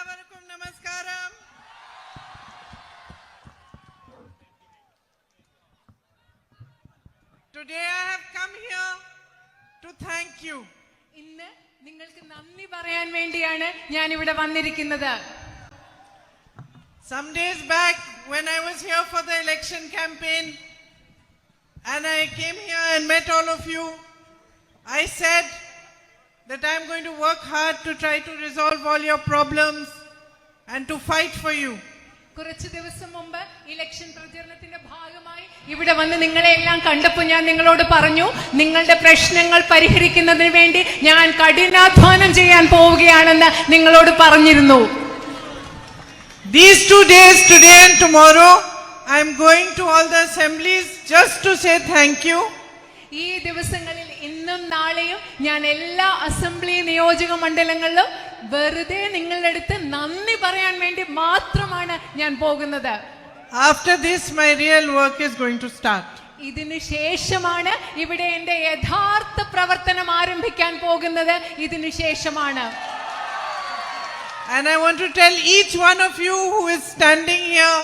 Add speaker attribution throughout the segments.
Speaker 1: Ellavarkum namaskaram. Today I have come here to thank you.
Speaker 2: ഇന്ന് നിങ്ങൾക്ക് നന്ദി പറയാൻ വേണ്ടിയാണ് ഞാൻ ഇവിടെ വന്നിരിക്കുന്നത്.
Speaker 1: Some days back when I was here for the election campaign and I came here and met all of you, I said that I am going to work hard to try to resolve all your problems and to fight for you.
Speaker 2: കുറച്ച് ദിവസം മുമ്പ് election പ്രചരണത്തിന്റെ ഭാഗമായി ഇവിടെ വന്ന് നിങ്ങളെ എല്ലാം കണ്ടപ്പോൾ ഞാൻ നിങ്ങളോട് പറഞ്ഞു, നിങ്ങളുടെ പ്രശ്നങ്ങൾ പരിഹരിക്കുന്നതിന് വേണ്ടി ഞാൻ കഠിനാധ്വാനം ചെയ്യാൻ പോവുകയാണെന്ന് നിങ്ങളോട് പറഞ്ഞിരുന്നു.
Speaker 1: These 2 days, today and tomorrow, I am going to all the assemblies just to say thank you.
Speaker 2: ഈ ദിവസങ്ങളിൽ ഇന്നും നാളെയും ഞാൻ എല്ലാ അസംബ്ലി നിയോജക മണ്ഡലങ്ങളിലും വെറുതെ നിങ്ങളുടെ അടുത്ത് നന്ദി പറയാൻ വേണ്ടി മാത്രമാണ് ഞാൻ പോകുന്നത്.
Speaker 1: After this, my real work is going to start.
Speaker 2: ഇതിനു ശേഷമാണ് ഇവിടെ എന്റെ യഥാർത്ഥ പ്രവർത്തനം ആരംഭിക്കാൻ പോകുന്നത്. ഇതിനു ശേഷമാണ്.
Speaker 1: And I want to tell each one of you who is standing here,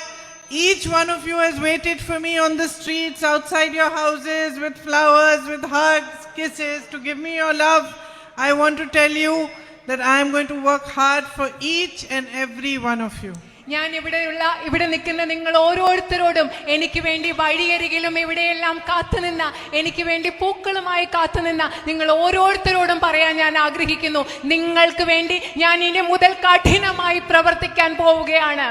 Speaker 1: each one of you has waited for me on the streets, outside your houses, with flowers, with hugs, kisses, to give me your love. I want to tell you that I am going to work hard for each and every one of you.
Speaker 2: ഞാൻ ഇവിടെ നിൽക്കുന്ന നിങ്ങൾ ഓരോരുത്തരോടും എനിക്ക് വേണ്ടി വഴിയരികിലും ഇവിടെയെല്ലാം കാത്തുനിന്ന, എനിക്ക് വേണ്ടി പൂക്കളുമായി കാത്തുനിന്ന നിങ്ങൾ ഓരോരുത്തരോടും പറയാൻ ഞാൻ ആഗ്രഹിക്കുന്നു, നിങ്ങൾക്ക് വേണ്ടി ഞാൻ ഇനി മുതൽ കഠിനമായി പ്രവർത്തിക്കാൻ പോവുകയാണ്.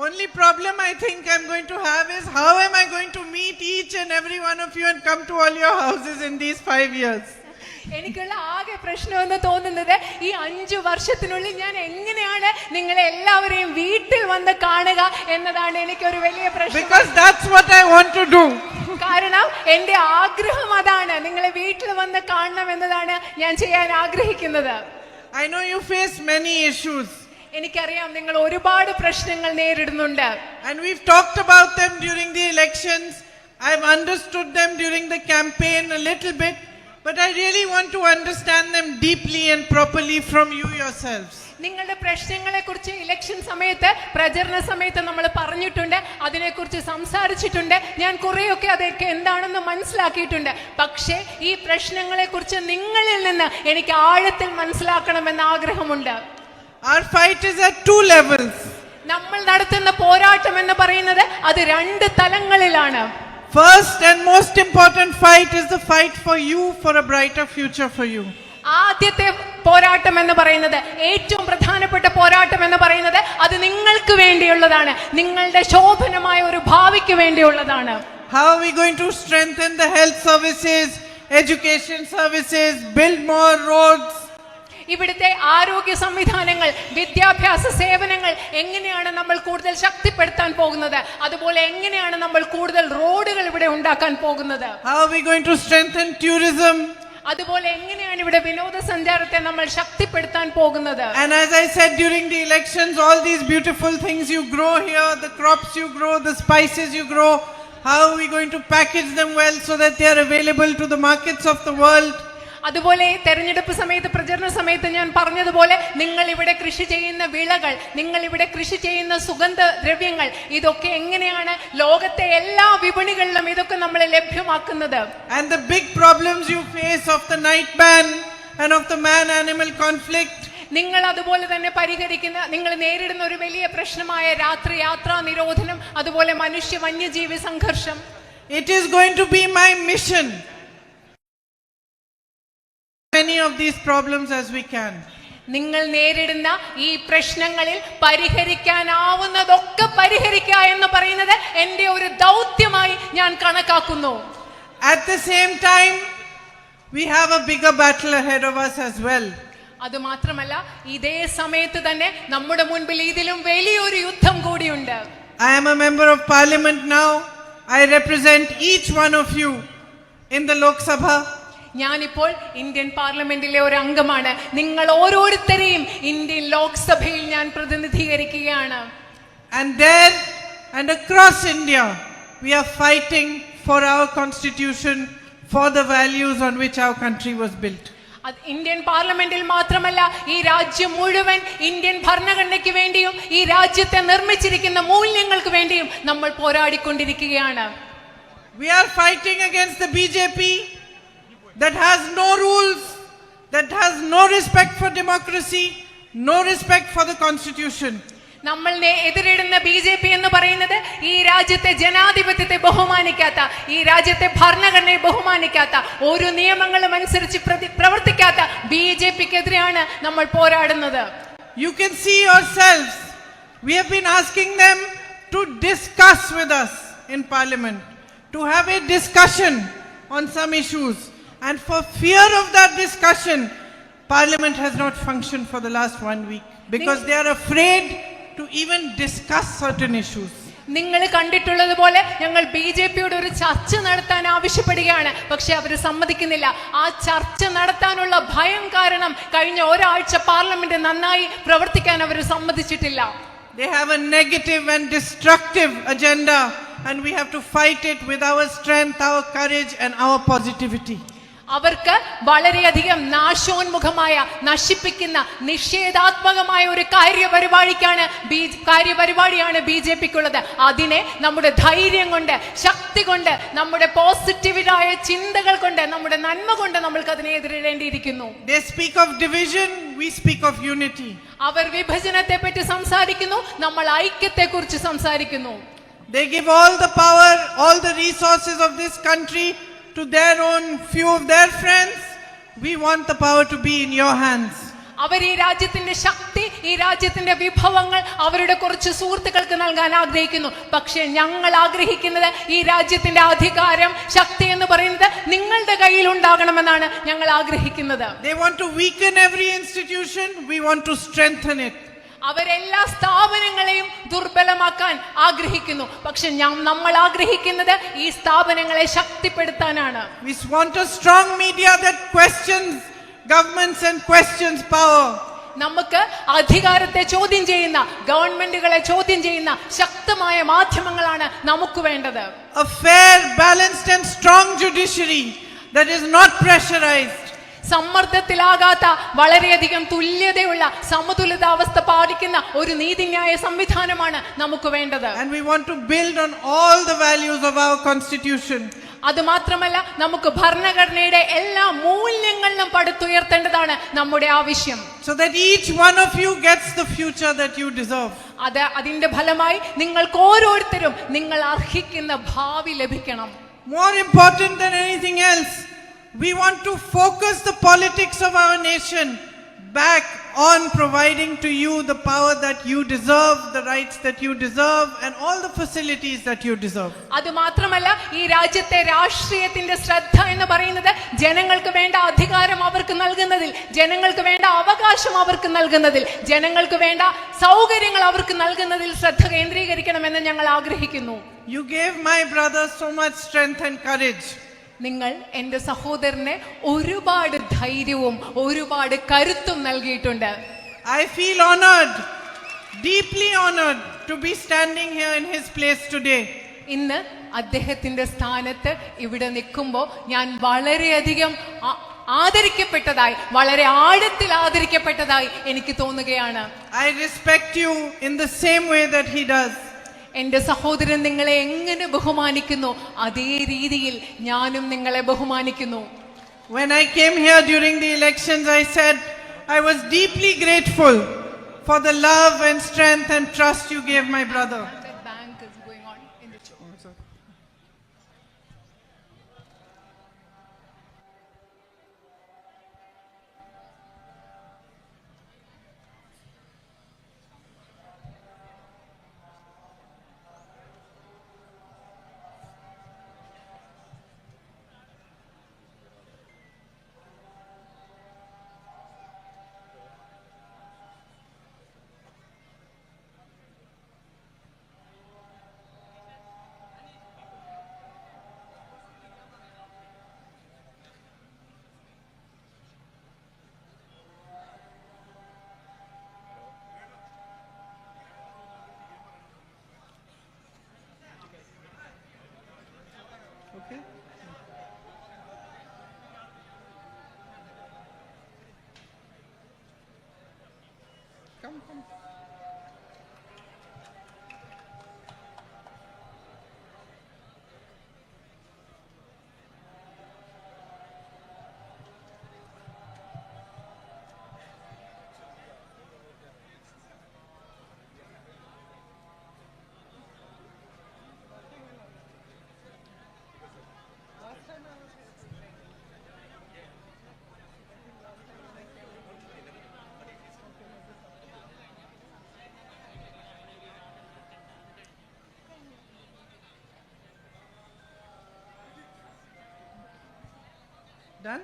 Speaker 1: Only problem I think I'm going to have is how am I going to meet each and every one of you and come to all your houses in these 5 years.
Speaker 2: എനിക്കുള്ള ആകെ പ്രശ്നമെന്ന് തോന്നുന്നത് ഈ 5 വർഷത്തിനുള്ളിൽ ഞാൻ എങ്ങനെയാണ് നിങ്ങളെ എല്ലാവരെയും വീട്ടിൽ വന്ന് കാണുക എന്നതാണ് എനിക്കൊരു വലിയ പ്രശ്നം.
Speaker 1: Because that's what I want to do.
Speaker 2: കാരണം എന്റെ ആഗ്രഹം അതാണ്, നിങ്ങളെ വീട്ടിൽ വന്ന് കാണണം എന്നതാണ് ഞാൻ ചെയ്യാൻ ആഗ്രഹിക്കുന്നത്.
Speaker 1: I know you face many issues.
Speaker 2: എനിക്കറിയാം നിങ്ങൾ ഒരുപാട് പ്രശ്നങ്ങൾ നേരിടുന്നുണ്ട്.
Speaker 1: And we've talked about them during the elections. I've understood them during the campaign a little bit. But I really want to understand them deeply and properly from you yourselves.
Speaker 2: നിങ്ങളുടെ പ്രശ്നങ്ങളെ കുറിച്ച് election സമയത്ത്, പ്രചരണ സമയത്ത് നമ്മൾ പറഞ്ഞിട്ടുണ്ട്, അതിനെക്കുറിച്ച് സംസാരിച്ചിട്ടുണ്ട്. ഞാൻ കുറെയൊക്കെ അതൊക്കെ എന്താണെന്ന് മനസ്സിലാക്കിയിട്ടുണ്ട്. പക്ഷേ ഈ പ്രശ്നങ്ങളെ കുറിച്ച് നിങ്ങളിൽ നിന്ന് എനിക്ക് ആഴത്തിൽ മനസ്സിലാക്കണമെന്ന് ആഗ്രഹമുണ്ട്.
Speaker 1: Our fight is at 2 levels.
Speaker 2: നമ്മൾ നടത്തുന്ന പോരാട്ടം എന്ന് പറയുന്നത് അത് 2 തലങ്ങളിലാണ്.
Speaker 1: First and most important fight is the fight for you, for a brighter future for you.
Speaker 2: ആദ്യത്തെ പോരാട്ടം എന്ന് പറയുന്നത്, ഏറ്റവും പ്രധാനപ്പെട്ട പോരാട്ടം എന്ന് പറയുന്നത് അത് നിങ്ങൾക്ക് വേണ്ടിയുള്ളതാണ്, നിങ്ങളുടെ ശോഭനമായ ഒരു ഭാവിക്ക് വേണ്ടിയുള്ളതാണ്.
Speaker 1: How are we going to strengthen the health services, education services, build more roads?
Speaker 2: ഇവിടുത്തെ ആരോഗ്യ സംവിധാനങ്ങൾ, വിദ്യാഭ്യാസ സേവനങ്ങൾ എങ്ങനെയാണ് നമ്മൾ കൂടുതൽ ശക്തിപ്പെടുത്താൻ പോകുന്നത്, അതുപോലെ എങ്ങനെയാണ് നമ്മൾ കൂടുതൽ റോഡുകൾ ഇവിടെ ഉണ്ടാക്കാൻ പോകുന്നത്.
Speaker 1: How are we going to strengthen tourism?
Speaker 2: അതുപോലെ എങ്ങനെയാണ് ഇവിടെ വിനോദസഞ്ചാരത്തെ നമ്മൾ ശക്തിപ്പെടുത്താൻ പോകുന്നത്.
Speaker 1: And as I said during the elections, all these beautiful things you grow here, the crops you grow, the spices you grow, how are we going to package them well so that they are available to the markets of the world?
Speaker 2: അതുപോലെ തെരഞ്ഞെടുപ്പ് സമയത്ത്, പ്രചരണ സമയത്ത് ഞാൻ പറഞ്ഞതുപോലെ നിങ്ങൾ ഇവിടെ കൃഷി ചെയ്യുന്ന വിളകൾ, നിങ്ങൾ ഇവിടെ കൃഷി ചെയ്യുന്ന സുഗന്ധദ്രവ്യങ്ങൾ, ഇതൊക്കെ എങ്ങനെയാണ് ലോകത്തെ എല്ലാ വിപണികളിലും ഇതൊക്കെ നമ്മൾ ലഭ്യമാക്കുന്നത്.
Speaker 1: And the big problems you face of the night ban and of the man-animal conflict,
Speaker 2: നിങ്ങൾ അതുപോലെ തന്നെ പരിഹരിക്കുന്ന, നിങ്ങൾ നേരിടുന്ന ഒരു വലിയ പ്രശ്നമായ രാത്രി യാത്രാ നിരോധനം, അതുപോലെ മനുഷ്യ വന്യജീവി സംഘർഷം,
Speaker 1: it is going to be my mission. Many of these problems as we can.
Speaker 2: നിങ്ങൾ നേരിടുന്ന ഈ പ്രശ്നങ്ങളിൽ പരിഹരിക്കാനാവുന്നതൊക്കെ പരിഹരിക്കുക എന്ന് പറയുന്നത് എന്റെ ഒരു ദൗത്യമായി ഞാൻ കണക്കാക്കുന്നു.
Speaker 1: At the same time, we have a bigger battle ahead of us as well.
Speaker 2: അത് മാത്രമല്ല, ഇതേ സമയത്ത് തന്നെ നമ്മുടെ മുൻപിൽ ഇതിലും വലിയൊരു യുദ്ധം കൂടിയുണ്ട്.
Speaker 1: I am a member of parliament now. I represent each one of you in the Lok Sabha.
Speaker 2: ഞാനിപ്പോൾ ഇന്ത്യൻ പാർലമെന്റിലെ ഒരു അംഗമാണ്. നിങ്ങൾ ഓരോരുത്തരെയും ഇന്ത്യൻ ലോക്സഭയിൽ ഞാൻ പ്രതിനിധീകരിക്കുകയാണ്.
Speaker 1: And there and across India, we are fighting for our constitution, for the values on which our country was built.
Speaker 2: Indian പാർലമെന്റിൽ മാത്രമല്ല ഈ രാജ്യം മുഴുവൻ ഇന്ത്യൻ ഭരണഘടനയ്ക്ക് വേണ്ടിയും ഈ രാജ്യത്തെ നിർമ്മിച്ചിരിക്കുന്ന മൂല്യങ്ങൾക്ക് വേണ്ടിയും നമ്മൾ പോരാടിക്കൊണ്ടിരിക്കുകയാണ്.
Speaker 1: We are fighting against the BJP that has no rules, that has no respect for democracy, no respect for the constitution.
Speaker 2: നമ്മൾ എതിരിടുന്ന BJP എന്ന് പറയുന്നത് ഈ രാജ്യത്തെ ജനാധിപത്യത്തെ ബഹുമാനിക്കാത്ത, ഈ രാജ്യത്തെ ഭരണഘടനയെ ബഹുമാനിക്കാത്ത, ഒരു നിയമങ്ങളും അനുസരിച്ച് പ്രവർത്തിക്കാത്ത BJPക്കെതിരെയാണ് നമ്മൾ പോരാടുന്നത്.
Speaker 1: You can see yourselves, we have been asking them to discuss with us in parliament, to have a discussion on some issues, and for fear of that discussion, parliament has not functioned for the last 1 week because they are afraid to even discuss certain issues.
Speaker 2: നിങ്ങൾ കണ്ടിട്ടുള്ളതുപോലെ ഞങ്ങൾ BJPയോട് ഒരു ചർച്ച നടത്താൻ ആവശ്യപ്പെടുകയാണ്, പക്ഷെ അവർ സമ്മതിക്കുന്നില്ല. ആ ചർച്ച നടത്താനുള്ള ഭയം കാരണം കഴിഞ്ഞ ഒരാഴ്ച പാർലമെന്റ് നന്നായി പ്രവർത്തിക്കാൻ അവർ സമ്മതിച്ചിട്ടില്ല.
Speaker 1: They have a negative and destructive agenda, and we have to fight it with our strength, our courage, and our positivity.
Speaker 2: അവർക്ക് വളരെയധികം നാശോന്മുഖമായ, നശിപ്പിക്കുന്ന, നിഷേധാത്മകമായ ഒരു കാര്യപരിപാടിയാണ് BJPക്കുള്ളത്. അതിനെ നമ്മുടെ ധൈര്യം കൊണ്ട്, ശക്തി കൊണ്ട്, നമ്മുടെ പോസിറ്റീവായ ചിന്തകൾ കൊണ്ട്, നമ്മുടെ നന്മ കൊണ്ട് നമ്മൾക്ക് അതിനെ എതിരിടേണ്ടിയിരിക്കുന്നു.
Speaker 1: They speak of division, we speak of unity.
Speaker 2: അവർ വിഭജനത്തെ പറ്റി സംസാരിക്കുന്നു, നമ്മൾ ഐക്യത്തെ കുറിച്ച് സംസാരിക്കുന്നു.
Speaker 1: They give all the power, all the resources of this country to their own few of their friends. We want the power to be in your hands.
Speaker 2: അവർ ഈ രാജ്യത്തിന്റെ ശക്തി, ഈ രാജ്യത്തിന്റെ വിഭവങ്ങൾ അവരുടെ കുറച്ച് സുഹൃത്തുക്കൾക്ക് നൽകാൻ ആഗ്രഹിക്കുന്നു. പക്ഷേ ഞങ്ങൾ ആഗ്രഹിക്കുന്നത് ഈ രാജ്യത്തിന്റെ അധികാരം, ശക്തി എന്ന് പറയുന്നത് നിങ്ങളുടെ കയ്യിൽ ഉണ്ടാകണമെന്നാണ് ഞങ്ങൾ ആഗ്രഹിക്കുന്നത്.
Speaker 1: They want to weaken every institution, we want to strengthen it.
Speaker 2: അവരെല്ലാ സ്ഥാപനങ്ങളെയും ദുർബലമാക്കാൻ ആഗ്രഹിക്കുന്നു. പക്ഷെ നമ്മൾ ആഗ്രഹിക്കുന്നത് ഈ സ്ഥാപനങ്ങളെ ശക്തിപ്പെടുത്താനാണ്.
Speaker 1: We want a strong media that questions governments and questions power.
Speaker 2: നമുക്ക് അധികാരത്തെ ചോദ്യം ചെയ്യുന്ന, ഗവൺമെന്റുകളെ ചോദ്യം ചെയ്യുന്ന ശക്തമായ മാധ്യമങ്ങളാണ് നമുക്ക് വേണ്ടത്.
Speaker 1: A fair, balanced and strong judiciary that is not pressurized.
Speaker 2: സമ്മർദ്ദത്തിലാകാത്ത, വളരെയധികം തുല്യതയുള്ള, സമതുലിതാവസ്ഥ പാലിക്കുന്ന ഒരു നീതിന്യായ സംവിധാനമാണ് നമുക്ക് വേണ്ടത്.
Speaker 1: And we want to build on all the values of our constitution.
Speaker 2: അത് മാത്രമല്ല, നമുക്ക് ഭരണഘടനയുടെ എല്ലാ മൂല്യങ്ങളിലും പടുത്തുയർത്തേണ്ടതാണ് നമ്മുടെ ആവശ്യം.
Speaker 1: So that each one of you gets the future that you deserve.
Speaker 2: അതിന്റെ ഫലമായി നിങ്ങൾക്ക് ഓരോരുത്തരും നിങ്ങൾ അർഹിക്കുന്ന ഭാവി ലഭിക്കണം.
Speaker 1: More important than anything else, we want to focus the politics of our nation back on providing to you the power that you deserve, the rights that you deserve, and all the facilities that you deserve.
Speaker 2: അത് മാത്രമല്ല, ഈ രാജ്യത്തെ രാഷ്ട്രീയത്തിന്റെ ശ്രദ്ധ എന്ന് പറയുന്നത് ജനങ്ങൾക്ക് വേണ്ട അധികാരം അവർക്ക് നൽകുന്നതിൽ, ജനങ്ങൾക്ക് വേണ്ട അവകാശം അവർക്ക് നൽകുന്നതിൽ, ജനങ്ങൾക്ക് വേണ്ട സൗകര്യങ്ങൾ അവർക്ക് നൽകുന്നതിൽ ശ്രദ്ധ കേന്ദ്രീകരിക്കണമെന്ന് ഞങ്ങൾ ആഗ്രഹിക്കുന്നു.
Speaker 1: You gave my brother so much strength and courage.
Speaker 2: നിങ്ങൾ എൻ്റെ സഹോദരനെ ഒരുപാട് ധൈര്യവും ഒരുപാട് കരുത്തും നൽകിയിട്ടുണ്ട്.
Speaker 1: I feel honored, deeply honored to be standing here in his place today.
Speaker 2: ഇന്ന് അദ്ദേഹത്തിന്റെ സ്ഥാനത്ത് ഇവിടെ നിൽക്കുമ്പോൾ ഞാൻ വളരെയധികം ആദരിക്കപ്പെട്ടതായി, വളരെ ആഴത്തിൽ ആദരിക്കപ്പെട്ടതായി എനിക്ക് തോന്നുകയാണ്.
Speaker 1: I respect you in the same way that he does.
Speaker 2: എന്റെ സഹോദരൻ നിങ്ങളെ എങ്ങനെ ബഹുമാനിക്കുന്നു അതേ രീതിയിൽ ഞാനും നിങ്ങളെ ബഹുമാനിക്കുന്നു.
Speaker 1: When I came here during the elections, I said I was deeply grateful for the love and strength and trust you gave my brother. Done?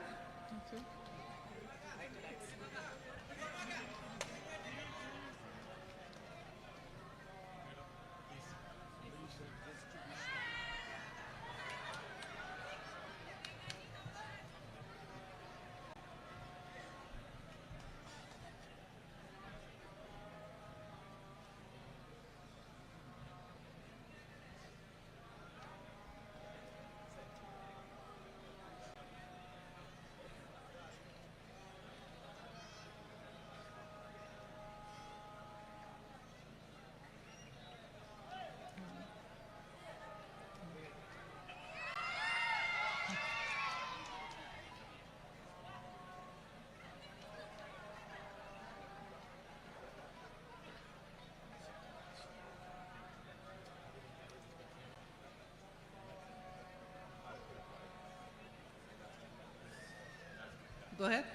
Speaker 1: Go ahead.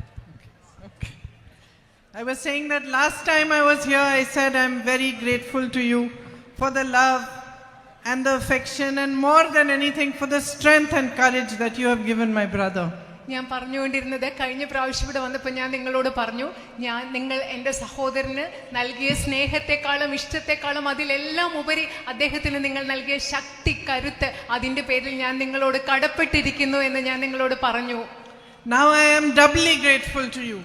Speaker 1: Okay. I was saying that last time I was here, I said I'm very grateful to you for the love and the affection, and more than anything, for the strength and courage that you have given my brother.
Speaker 2: ഞാൻ പറഞ്ഞുകൊണ്ടിരുന്നത് കഴിഞ്ഞ പ്രാവശ്യം ഇവിടെ വന്നപ്പോൾ ഞാൻ നിങ്ങളോട് പറഞ്ഞു, നിങ്ങൾ എൻ്റെ സഹോദരന് നൽകിയ സ്നേഹത്തെക്കാളും ഇഷ്ടത്തെക്കാളും അതിലെല്ലാം ഉപരി അദ്ദേഹത്തിന് നിങ്ങൾ നൽകിയ ശക്തി, കരുത്ത്, അതിൻ്റെ പേരിൽ ഞാൻ നിങ്ങളോട് കടപ്പെട്ടിരിക്കുന്നു എന്ന് ഞാൻ നിങ്ങളോട് പറഞ്ഞു.
Speaker 1: Now I am doubly grateful to you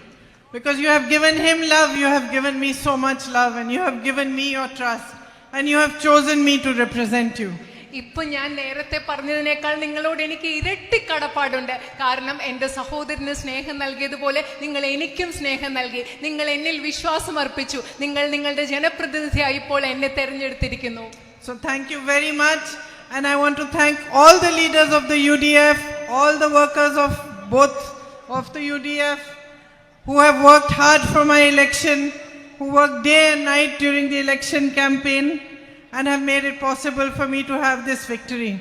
Speaker 1: because you have given him love, you have given me so much love, and you have given me your trust, and you have chosen me to represent you.
Speaker 2: ഇപ്പൊ ഞാൻ നേരത്തെ പറഞ്ഞതിനേക്കാൾ നിങ്ങളോട് എനിക്ക് ഇരട്ടി കടപ്പാടുണ്ട്. കാരണം എൻ്റെ സഹോദരന് സ്നേഹം നൽകിയതുപോലെ നിങ്ങൾ എനിക്കും സ്നേഹം നൽകി. നിങ്ങൾ എന്നിൽ വിശ്വാസം അർപ്പിച്ചു. നിങ്ങൾ നിങ്ങളുടെ ജനപ്രതിനിധിയായി ഇപ്പോൾ എന്നെ തെരഞ്ഞെടുത്തിരിക്കുന്നു.
Speaker 1: So thank you very much, and I want to thank all the leaders of the UDF, all the workers of both of the UDF who have worked hard for my election, who worked day and night during the election campaign, and have made it possible for me to have this victory.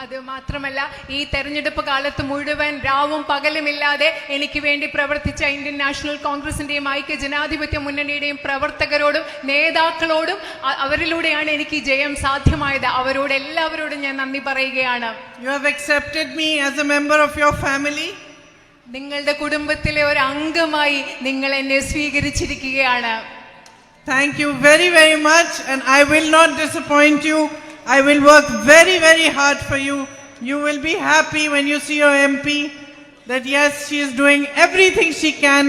Speaker 2: അത് മാത്രമല്ല, ഈ തെരഞ്ഞെടുപ്പ് കാലത്ത് മുഴുവൻ രാവും പകലുമില്ലാതെ എനിക്ക് വേണ്ടി പ്രവർത്തിച്ച ഇന്ത്യൻ നാഷണൽ കോൺഗ്രസിന്റെയും ഐക്യ ജനാധിപത്യ മുന്നണിയുടെയും പ്രവർത്തകരോടും നേതാക്കളോടും അവരിലൂടെയാണ് എനിക്ക് ജയം സാധ്യമായത്. അവരോട് എല്ലാവരോടും ഞാൻ നന്ദി പറയുകയാണ്.
Speaker 1: You have accepted me as a member of your family.
Speaker 2: നിങ്ങളുടെ കുടുംബത്തിലെ ഒരു അംഗമായി നിങ്ങൾ എന്നെ സ്വീകരിച്ചിരിക്കുകയാണ്.
Speaker 1: Thank you very, very much, and I will not disappoint you. I will work very, very hard for you. You will be happy when you see your MP that yes, she is doing everything she can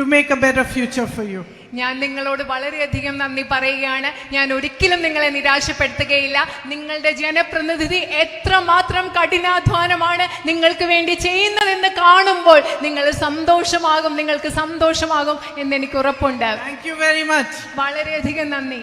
Speaker 1: to make a better future for you.
Speaker 2: ഞാൻ നിങ്ങളോട് വളരെയധികം നന്ദി പറയുകയാണ്. ഞാൻ ഒരിക്കലും നിങ്ങളെ നിരാശപ്പെടുത്തുകയില്ല. നിങ്ങളുടെ ജനപ്രതിനിധി എത്രമാത്രം കഠിനാധ്വാനമാണ് നിങ്ങൾക്ക് വേണ്ടി ചെയ്യുന്നതെന്ന് കാണുമ്പോൾ നിങ്ങൾക്ക് സന്തോഷമാകും എന്ന് എനിക്ക് ഉറപ്പുണ്ട്.
Speaker 1: Thank you very much.
Speaker 2: വളരെയധികം നന്ദി.